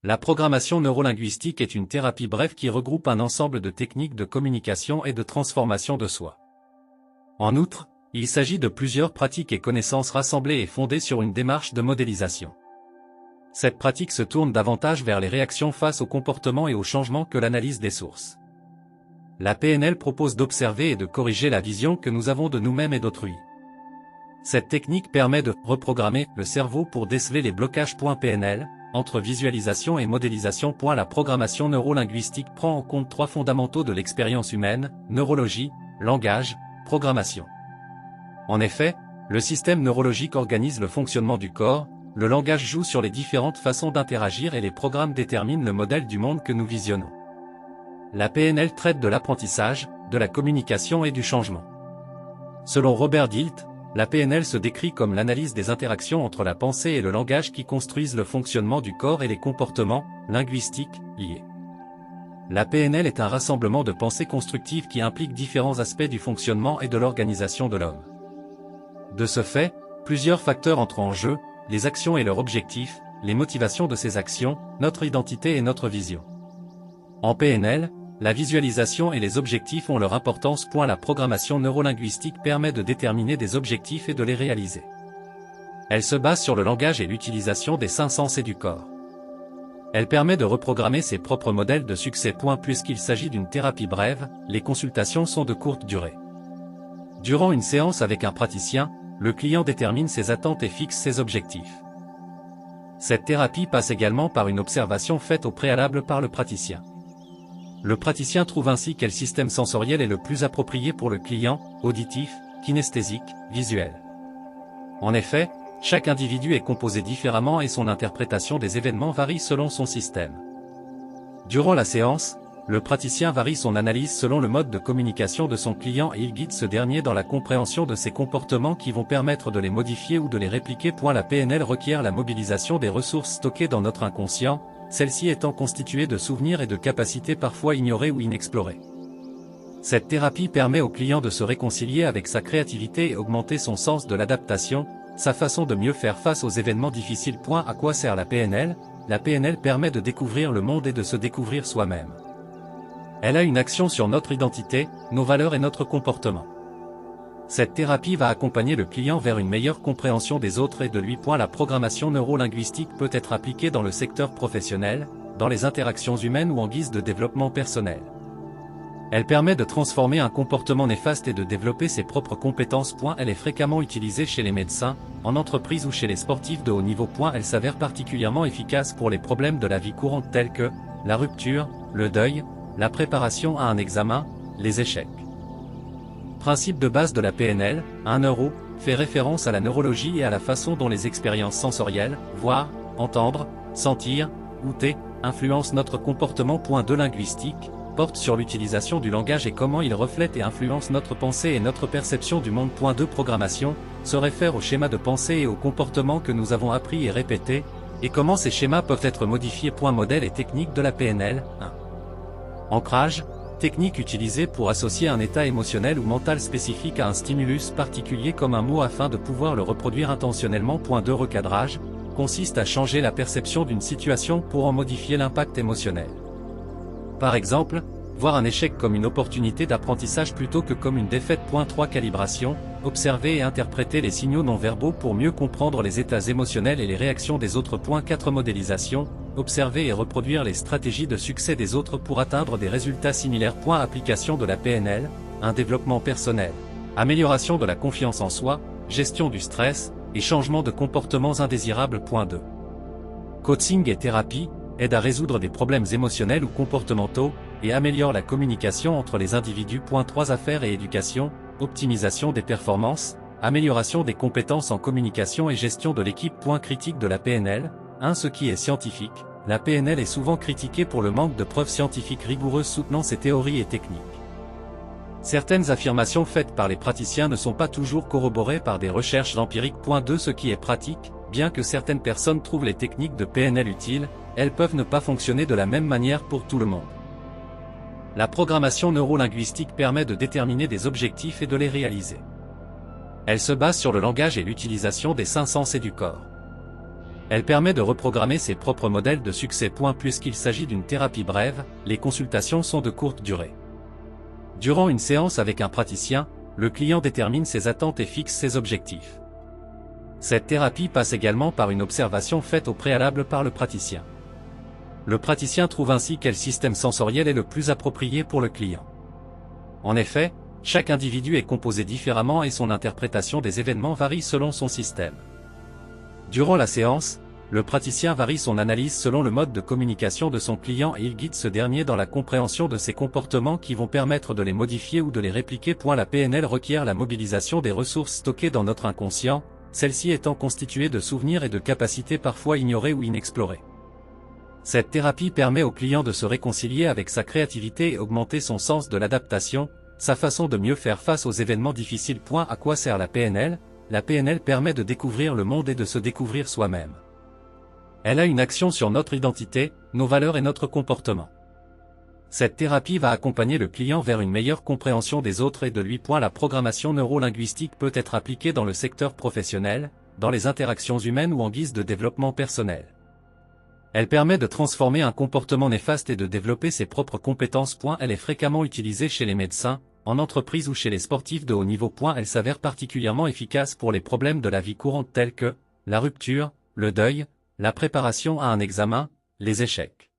La programmation neurolinguistique est une thérapie brève qui regroupe un ensemble de techniques de communication et de transformation de soi. En outre, il s'agit de plusieurs pratiques et connaissances rassemblées et fondées sur une démarche de modélisation. Cette pratique se tourne davantage vers les réactions face au comportement et au changement que l'analyse des sources. La PNL propose d'observer et de corriger la vision que nous avons de nous-mêmes et d'autrui. Cette technique permet de reprogrammer le cerveau pour déceler les blocages. PNL, entre visualisation et modélisation. La programmation neurolinguistique prend en compte trois fondamentaux de l'expérience humaine: neurologie, langage, programmation. En effet, le système neurologique organise le fonctionnement du corps, le langage joue sur les différentes façons d'interagir et les programmes déterminent le modèle du monde que nous visionnons. La PNL traite de l'apprentissage, de la communication et du changement. Selon Robert Dilts, la PNL se décrit comme l'analyse des interactions entre la pensée et le langage qui construisent le fonctionnement du corps et les comportements linguistiques liés. La PNL est un rassemblement de pensées constructives qui implique différents aspects du fonctionnement et de l'organisation de l'homme. De ce fait, plusieurs facteurs entrent en jeu: les actions et leurs objectifs, les motivations de ces actions, notre identité et notre vision. En PNL, la visualisation et les objectifs ont leur importance. La programmation neurolinguistique permet de déterminer des objectifs et de les réaliser. Elle se base sur le langage et l'utilisation des 5 sens et du corps. Elle permet de reprogrammer ses propres modèles de succès. Puisqu'il s'agit d'une thérapie brève, les consultations sont de courte durée. Durant une séance avec un praticien, le client détermine ses attentes et fixe ses objectifs. Cette thérapie passe également par une observation faite au préalable par le praticien. Le praticien trouve ainsi quel système sensoriel est le plus approprié pour le client: auditif, kinesthésique, visuel. En effet, chaque individu est composé différemment et son interprétation des événements varie selon son système. Durant la séance, le praticien varie son analyse selon le mode de communication de son client et il guide ce dernier dans la compréhension de ses comportements qui vont permettre de les modifier ou de les répliquer. La PNL requiert la mobilisation des ressources stockées dans notre inconscient, celles-ci étant constituées de souvenirs et de capacités parfois ignorées ou inexplorées. Cette thérapie permet au client de se réconcilier avec sa créativité et augmenter son sens de l'adaptation, sa façon de mieux faire face aux événements difficiles. À quoi sert la PNL? La PNL permet de découvrir le monde et de se découvrir soi-même. Elle a une action sur notre identité, nos valeurs et notre comportement. Cette thérapie va accompagner le client vers une meilleure compréhension des autres et de lui. La programmation neurolinguistique peut être appliquée dans le secteur professionnel, dans les interactions humaines ou en guise de développement personnel. Elle permet de transformer un comportement néfaste et de développer ses propres compétences. Elle est fréquemment utilisée chez les médecins, en entreprise ou chez les sportifs de haut niveau. Elle s'avère particulièrement efficace pour les problèmes de la vie courante tels que la rupture, le deuil, la préparation à un examen, les échecs. Principe de base de la PNL, 1 euro, fait référence à la neurologie et à la façon dont les expériences sensorielles, voir, entendre, sentir, goûter, influencent notre comportement. 2 linguistique, porte sur l'utilisation du langage et comment il reflète et influence notre pensée et notre perception du monde. 2 programmation, se réfère aux schémas de pensée et aux comportements que nous avons appris et répétés, et comment ces schémas peuvent être modifiés. Modèle et technique de la PNL, 1. Ancrage, technique utilisée pour associer un état émotionnel ou mental spécifique à un stimulus particulier comme un mot afin de pouvoir le reproduire intentionnellement. 2 Recadrage, consiste à changer la perception d'une situation pour en modifier l'impact émotionnel. Par exemple, voir un échec comme une opportunité d'apprentissage plutôt que comme une défaite. 3 Calibration, observer et interpréter les signaux non-verbaux pour mieux comprendre les états émotionnels et les réactions des autres. 4 Modélisation, observer et reproduire les stratégies de succès des autres pour atteindre des résultats similaires. Application de la PNL, un développement personnel, amélioration de la confiance en soi, gestion du stress, et changement de comportements indésirables. 2 Coaching et thérapie, aide à résoudre des problèmes émotionnels ou comportementaux, et améliore la communication entre les individus. 3 Affaires et éducation, optimisation des performances, amélioration des compétences en communication et gestion de l'équipe. Critique de la PNL, 1 Ce qui est scientifique, la PNL est souvent critiquée pour le manque de preuves scientifiques rigoureuses soutenant ses théories et techniques. Certaines affirmations faites par les praticiens ne sont pas toujours corroborées par des recherches empiriques. 2 Ce qui est pratique, bien que certaines personnes trouvent les techniques de PNL utiles, elles peuvent ne pas fonctionner de la même manière pour tout le monde. La programmation neurolinguistique permet de déterminer des objectifs et de les réaliser. Elle se base sur le langage et l'utilisation des 5 sens et du corps. Elle permet de reprogrammer ses propres modèles de succès. Puisqu'il s'agit d'une thérapie brève, les consultations sont de courte durée. Durant une séance avec un praticien, le client détermine ses attentes et fixe ses objectifs. Cette thérapie passe également par une observation faite au préalable par le praticien. Le praticien trouve ainsi quel système sensoriel est le plus approprié pour le client. En effet, chaque individu est composé différemment et son interprétation des événements varie selon son système. Durant la séance, le praticien varie son analyse selon le mode de communication de son client et il guide ce dernier dans la compréhension de ses comportements qui vont permettre de les modifier ou de les répliquer. La PNL requiert la mobilisation des ressources stockées dans notre inconscient, celles-ci étant constituées de souvenirs et de capacités parfois ignorées ou inexplorées. Cette thérapie permet au client de se réconcilier avec sa créativité et augmenter son sens de l'adaptation, sa façon de mieux faire face aux événements difficiles. À quoi sert la PNL? La PNL permet de découvrir le monde et de se découvrir soi-même. Elle a une action sur notre identité, nos valeurs et notre comportement. Cette thérapie va accompagner le client vers une meilleure compréhension des autres et de lui. La programmation neurolinguistique peut être appliquée dans le secteur professionnel, dans les interactions humaines ou en guise de développement personnel. Elle permet de transformer un comportement néfaste et de développer ses propres compétences. Elle est fréquemment utilisée chez les médecins, en entreprise ou chez les sportifs de haut niveau. Elle s'avère particulièrement efficace pour les problèmes de la vie courante tels que la rupture, le deuil, la préparation à un examen, les échecs.